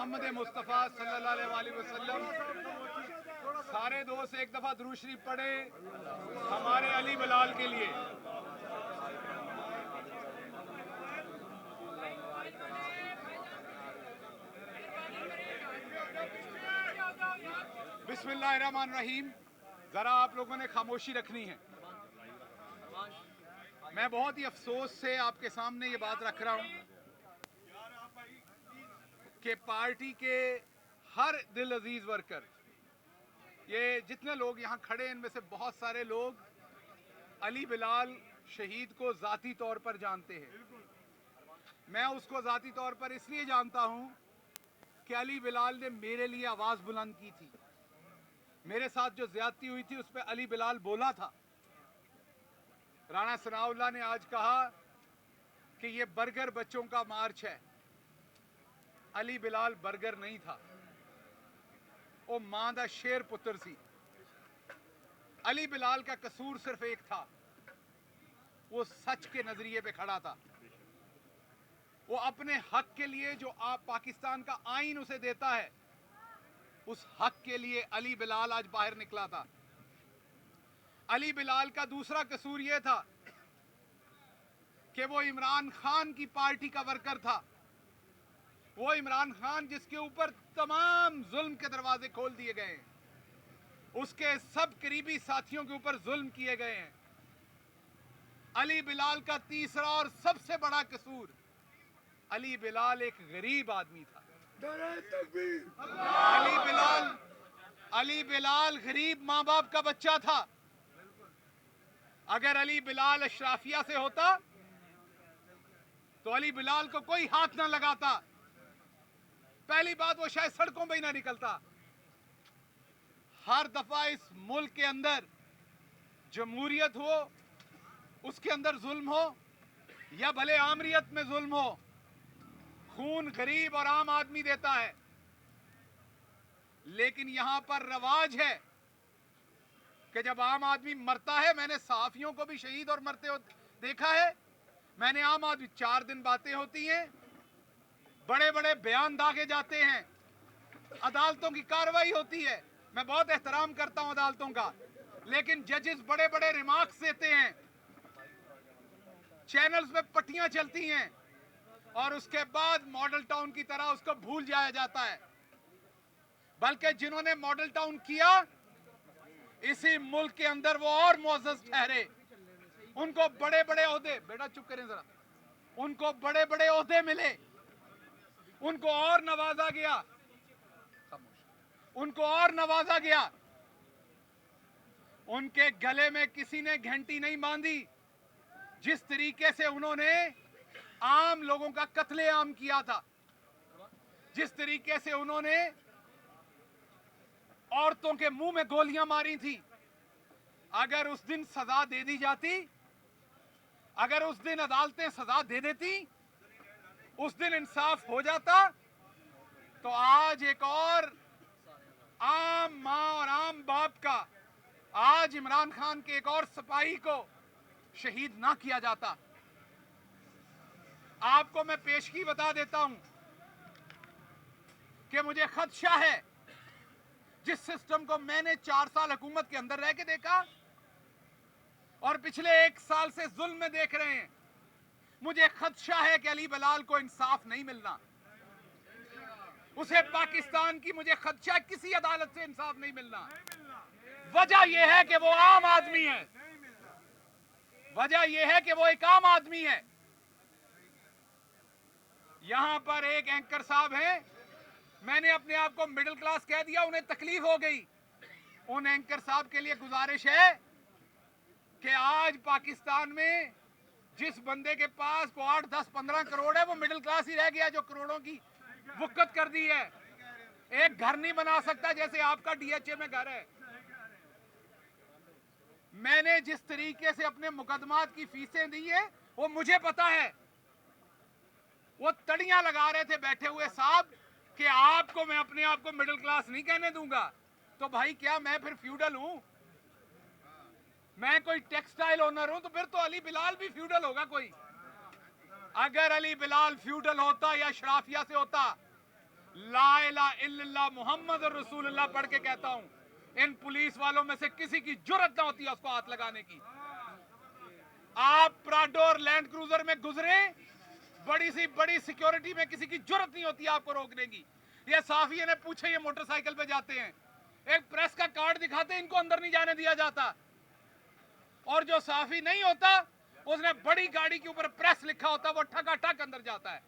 मोहम्मद मुस्तफ़ा सल्लल्लाहु अलैहि वसल्लम। सारे दोस्त एक दफा दुरूद शरीफ पढ़े हमारे अली बिलाल के लिए। बिस्मिल्लाहिर्रहमानिर्रहीम। जरा आप लोगों ने खामोशी रखनी है। मैं बहुत ही अफसोस से आपके सामने ये बात रख रहा हूं कि पार्टी के हर दिल अजीज वर्कर, ये जितने लोग यहाँ खड़े हैं, इनमें से बहुत सारे लोग अली बिलाल शहीद को ज़ाती तौर पर जानते हैं। मैं उसको ज़ाती तौर पर इसलिए जानता हूँ कि अली बिलाल ने मेरे लिए आवाज़ बुलंद की थी। मेरे साथ जो ज्यादती हुई थी उस पर अली बिलाल बोला था। राणा सनाउल्लाह ने आज कहा कि ये बर्गर बच्चों का मार्च है। अली बिलाल बर्गर नहीं था, वो मां दा शेर पुत्र सी। अली बिलाल का कसूर सिर्फ एक था, वो सच के नजरिए पे खड़ा था। वो अपने हक के लिए जो आप पाकिस्तान का आईन उसे देता है, उस हक के लिए अली बिलाल आज बाहर निकला था। अली बिलाल का दूसरा कसूर यह था कि वो इमरान खान की पार्टी का वर्कर था। वो इमरान खान जिसके ऊपर तमाम जुल्म के दरवाजे खोल दिए गए हैं, उसके सब करीबी साथियों के ऊपर जुल्म किए गए हैं। अली बिलाल का तीसरा और सबसे बड़ा कसूर, अली बिलाल एक गरीब आदमी था। अली बिलाल गरीब मां बाप का बच्चा था। अगर अली बिलाल अशराफिया से होता तो अली बिलाल को कोई हाथ ना लगाता। पहली बात, वो शायद सड़कों पे ही ना निकलता। हर दफा इस मुल्क के अंदर जमहूरियत हो, उसके अंदर जुल्म हो या भले आमरीत में जुल्म हो, खून गरीब और आम आदमी देता है। लेकिन यहां पर रवाज है कि जब आम आदमी मरता है, मैंने सहाफियों को भी शहीद और मरते हो देखा है। मैंने आम आदमी, 4 दिन बातें होती हैं, बड़े बड़े बयान दागे जाते हैं, अदालतों की कार्रवाई होती है। मैं बहुत एहतराम करता हूं अदालतों का, लेकिन जजेस बड़े बड़े रिमार्क्स देते हैं, चैनल्स में पट्टियां चलती हैं और उसके बाद मॉडल टाउन की तरह उसको भूल जाया जाता है। बल्कि जिन्होंने मॉडल टाउन किया, इसी मुल्क के अंदर वो और मोअज़्ज़ज़ ठहरे। उनको बड़े बड़े ओहदे, बेटा चुप करें जरा, उनको बड़े बड़े ओहदे मिले, उनको और नवाजा गया, उनको और नवाजा गया। उनके गले में किसी ने घंटी नहीं बांधी। जिस तरीके से उन्होंने आम लोगों का कत्लेआम किया था, जिस तरीके से उन्होंने औरतों के मुंह में गोलियां मारी थी, अगर उस दिन सजा दे दी जाती, अगर उस दिन अदालतें सजा दे देती, उस दिन इंसाफ हो जाता, तो आज एक और आम मां और आम बाप का, आज इमरान खान के एक और सिपाही को शहीद ना किया जाता। आपको मैं पेशगी बता देता हूं कि मुझे खदशा है, जिस सिस्टम को मैंने 4 साल हुकूमत के अंदर रह के देखा और पिछले 1 साल से जुल्म में देख रहे हैं, मुझे खदशा है कि अली बिलाल को इंसाफ नहीं मिलना। उसे पाकिस्तान की, मुझे खदशा है, किसी अदालत से इंसाफ नहीं मिलना। वजह यह है कि वो आम आदमी है। वजह यह है कि वो एक आम आदमी है। यहां पर एक एंकर साहब हैं, मैंने अपने आप को मिडिल क्लास कह दिया, उन्हें तकलीफ हो गई। उन एंकर साहब के लिए गुजारिश है कि आज पाकिस्तान में जिस बंदे के पास को 8, 10, 15 करोड़ है, वो मिडिल क्लास ही रह गया, जो करोड़ों की वुक्कत कर दी है। एक घर नहीं बना सकता जैसे आपका डीएचए में घर है। मैंने जिस तरीके से अपने मुकदमात की फीसें दी है, वो मुझे पता है। वो तड़ियां लगा रहे थे बैठे हुए साहब कि आपको, मैं अपने आप को मिडिल क्लास नहीं कहने दूंगा। तो भाई क्या मैं फिर फ्यूडल हूं? मैं कोई टेक्सटाइल ओनर हूं? तो फिर तो अली बिलाल भी फ्यूडल होगा कोई। अगर अली बिलाल फ्यूडल होता या शराफिया से होता, ला इलाहा इल्लल्लाह मुहम्मद रसूलुल्लाह पढ़ के कहता हूं, इन पुलिस वालों में से किसी की जुर्रत ना होती है उसको हाथ लगाने की। आप प्राडो और लैंड क्रूजर में गुजरे, बड़ी सी बड़ी सिक्योरिटी में किसी की जुर्रत नहीं होती आपको रोकने की। ये साफी ने पूछे, ये मोटरसाइकिल पे जाते हैं, एक प्रेस का कार्ड दिखाते, इनको अंदर नहीं जाने दिया जाता। और जो साफी नहीं होता, उसने बड़ी गाड़ी के ऊपर प्रेस लिखा होता, वो ठकाठक अंदर जाता है।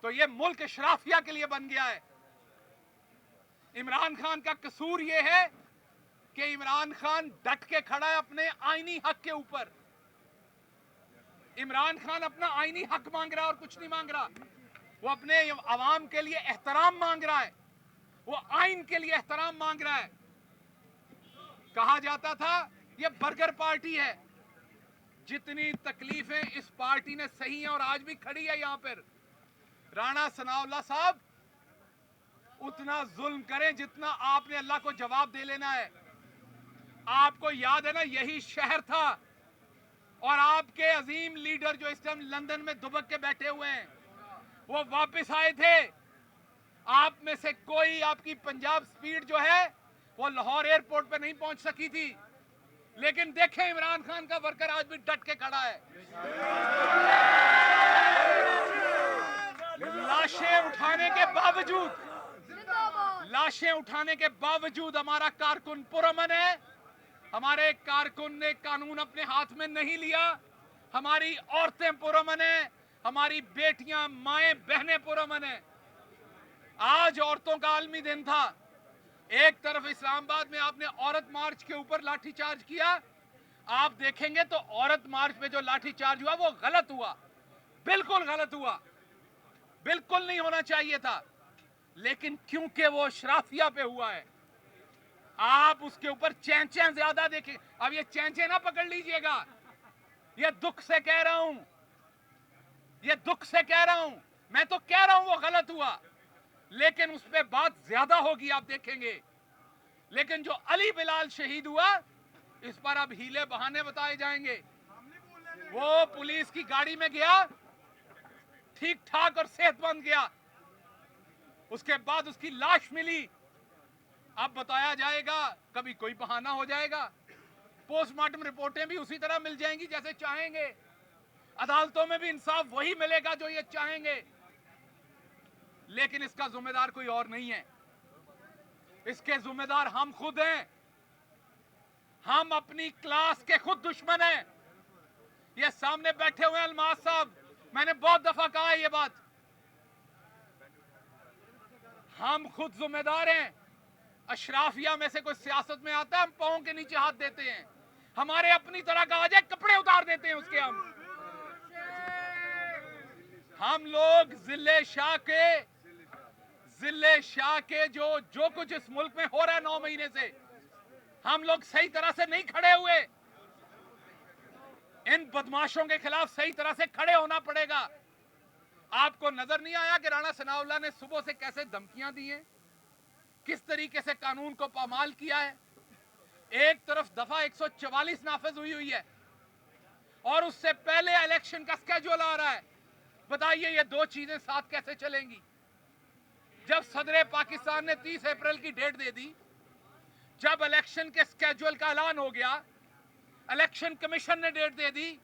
तो ये मुल्क शराफिया के लिए बन गया है। इमरान खान का कसूर ये है कि इमरान खान डट के खड़ा है अपने आईनी हक के ऊपर। इमरान खान अपना आईनी हक मांग रहा है और कुछ नहीं मांग रहा। वो अपने अवाम के लिए एहतराम मांग रहा है, वो आइन के लिए एहतराम मांग रहा है। कहा जाता था ये बर्गर पार्टी है। जितनी तकलीफें इस पार्टी ने सही हैं और आज भी खड़ी है यहां पर, राणा सनाउल्लाह साहब उतना जुल्म करें जितना आपने अल्लाह को जवाब दे लेना है। आपको याद है ना, यही शहर था और आपके अजीम लीडर जो इस टाइम लंदन में दुबक के बैठे हुए हैं, वो वापस आए थे। आप में से कोई, आपकी पंजाब स्पीड जो है वो लाहौर एयरपोर्ट पे नहीं पहुंच सकी थी, लेकिन देखें इमरान खान का वर्कर आज भी डट के खड़ा है। लाशें उठाने के बावजूद हमारा कारकुन पुरअमन है। हमारे कारकुन ने कानून अपने हाथ में नहीं लिया। हमारी औरतें पुरअमन है, हमारी बेटियां, माएं, बहनें पुरअमन है। आज औरतों का आलमी दिन था। एक तरफ इस्लामाबाद में आपने औरत मार्च के ऊपर लाठीचार्ज किया, आप देखेंगे तो औरत मार्च में जो लाठीचार्ज हुआ वो गलत हुआ, बिल्कुल गलत हुआ, बिल्कुल नहीं होना चाहिए था। लेकिन क्योंकि वो शराफिया पे हुआ है, आप उसके ऊपर चैंचें ज्यादा देखें। अब ये चैंचें ना पकड़ लीजिएगा, ये दुख से कह रहा हूं, ये दुख से कह रहा हूं। मैं तो कह रहा हूं वो गलत हुआ, लेकिन उस पर बात ज्यादा होगी, आप देखेंगे। लेकिन जो अली बिलाल शहीद हुआ, इस पर अब हीले बहाने बताए जाएंगे। वो पुलिस की गाड़ी में गया, ठीक ठाक और सेहतमंद गया, उसके बाद उसकी लाश मिली। अब बताया जाएगा, कभी कोई बहाना हो जाएगा, पोस्टमार्टम रिपोर्टें भी उसी तरह मिल जाएंगी जैसे चाहेंगे। अदालतों में भी इंसाफ वही मिलेगा जो ये चाहेंगे। लेकिन इसका जिम्मेदार कोई और नहीं है, इसके जिम्मेदार हम खुद हैं। हम अपनी क्लास के खुद दुश्मन हैं। ये सामने बैठे हुए अलमास साहब, मैंने बहुत दफा कहा है ये बात, हम खुद जिम्मेदार हैं। अशराफिया में से कोई सियासत में आता है, हम पांव के नीचे हाथ देते हैं। हमारे अपनी तरह का आ जाए, कपड़े उतार देते हैं उसके। हम लोग जिले शाह के जो कुछ इस मुल्क में हो रहा है 9 महीने से, हम लोग सही तरह से नहीं खड़े हुए। इन बदमाशों के खिलाफ सही तरह से खड़े होना पड़ेगा। आपको नजर नहीं आया कि राणा सनाउल्लाह ने सुबह से कैसे धमकियां दी हैं, किस तरीके से कानून को पामाल किया है। एक तरफ दफा 144 नाफिज हुई है और उससे पहले इलेक्शन का स्केड्यूल आ रहा है। बताइए ये दो चीजें साथ कैसे चलेंगी? जब सदर पाकिस्तान ने 30 अप्रैल की डेट दे दी, जब इलेक्शन के स्केड्यूल का ऐलान हो गया, इलेक्शन कमीशन ने डेट दे दी,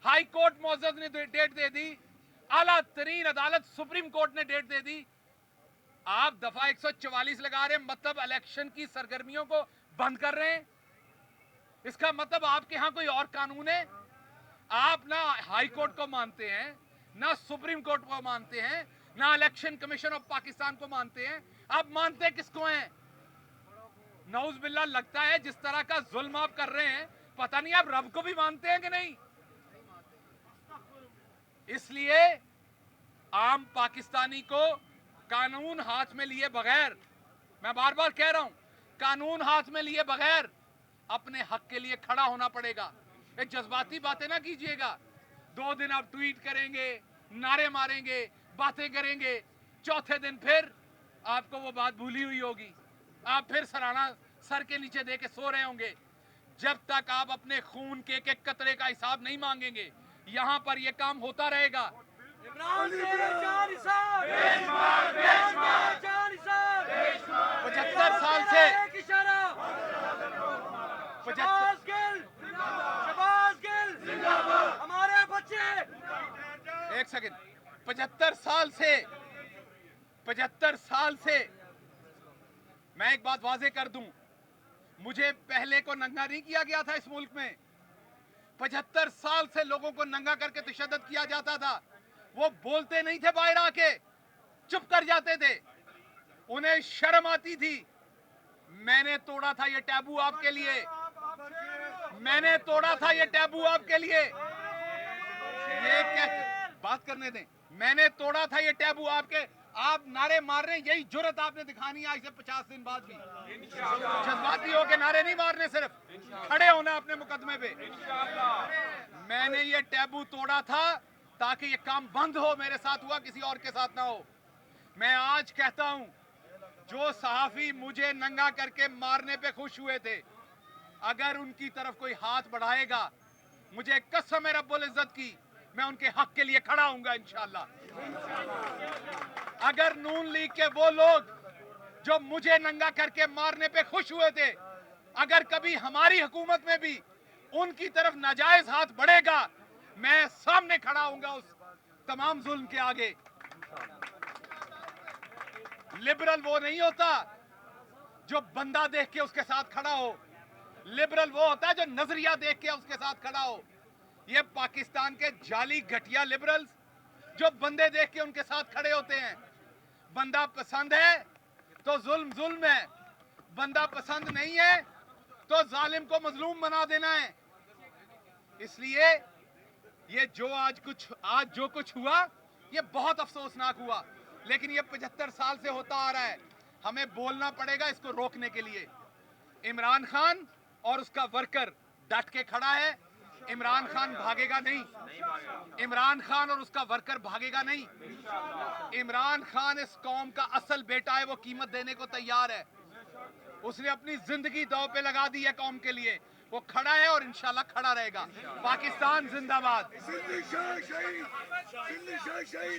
हाई कोर्ट मौजूद ने डेट दे दी, आला तरीन अदालत सुप्रीम कोर्ट ने डेट दे दी, आप दफा 144 लगा रहे हैं, मतलब इलेक्शन की सरगर्मियों को बंद कर रहे हैं। इसका मतलब आपके यहां कोई और कानून है। आप ना हाई कोर्ट को मानते हैं, ना सुप्रीम कोर्ट को मानते हैं, ना इलेक्शन कमीशन ऑफ पाकिस्तान को मानते हैं। आप मानते किसको हैं? नौज बिल्ला, लगता है जिस तरह का जुल्म आप कर रहे हैं, पता नहीं आप रब को भी मानते हैं कि नहीं। इसलिए आम पाकिस्तानी को कानून हाथ में लिए बगैर, मैं बार बार कह रहा हूं, कानून हाथ में लिए बगैर अपने हक के लिए खड़ा होना पड़ेगा। ये जज्बाती बातें ना कीजिएगा। 2 दिन आप ट्वीट करेंगे, नारे मारेंगे, बातें करेंगे, चौथे दिन फिर आपको वो बात भूली हुई होगी, आप फिर सराहना सर के नीचे दे के सो रहे होंगे। जब तक आप अपने खून के एक एक कतरे का हिसाब नहीं मांगेंगे, यहां पर यह काम होता रहेगा। पचहत्तर साल से हमारे बच्चे। एक सेकंड, 75 साल से मैं एक बात वाजे कर दूं, मुझे पहले को नंगा नहीं किया गया था इस मुल्क में। 75 साल से लोगों को नंगा करके तशद्दुद किया जाता था। वो बोलते नहीं थे, बाहर आके चुप कर जाते थे, उन्हें शर्म आती थी। मैंने तोड़ा था ये टैबू आपके लिए, मैंने तोड़ा था ये टैबू आपके लिए। ये बात करने दें, मैंने तोड़ा था ये टैबू आपके। आप नारे मार रहे हैं, यही जुर्रत आपने दिखानी है आज से 50 दिन बाद भी। जज्बाती होके नारे नहीं मारने, सिर्फ खड़े होना अपने मुकदमे पे। मैंने ये टैबू तोड़ा था ताकि ये काम बंद हो, मेरे साथ हुआ, किसी और के साथ ना हो। मैं आज कहता हूं, जो सहाफी मुझे नंगा करके मारने पे खुश हुए थे, अगर उनकी तरफ कोई हाथ बढ़ाएगा, मुझे कसम है रब्बुल इज्जत की, मैं उनके हक के लिए खड़ा हूंगा इंशाअल्लाह। अगर नून लीग के वो लोग जो मुझे नंगा करके मारने पे खुश हुए थे, अगर कभी हमारी हुकूमत में भी उनकी तरफ नाजायज हाथ बढ़ेगा, मैं सामने खड़ा हूंगा उस तमाम जुल्म के आगे। लिबरल वो नहीं होता जो बंदा देख के उसके साथ खड़ा हो, लिबरल वो होता है जो नजरिया देख के उसके साथ खड़ा हो। ये पाकिस्तान के जाली घटिया लिबरल्स जो बंदे देख के उनके साथ खड़े होते हैं। बंदा पसंद है तो जुल्म जुल्म है, बंदा पसंद नहीं है तो जालिम को मजलूम बना देना है। इसलिए ये आज जो कुछ हुआ, ये बहुत अफसोसनाक हुआ, लेकिन ये 75 साल से होता आ रहा है। हमें बोलना पड़ेगा इसको रोकने के लिए। इमरान खान और उसका वर्कर डट के खड़ा है। इमरान खान भागेगा नहीं, इमरान खान और उसका वर्कर भागेगा नहीं। इमरान खान इस कौम का असल बेटा है, वो कीमत देने को तैयार है। उसने अपनी जिंदगी दांव पे लगा दी है कौम के लिए। वो खड़ा है और इंशाल्लाह खड़ा रहेगा। पाकिस्तान जिंदाबाद।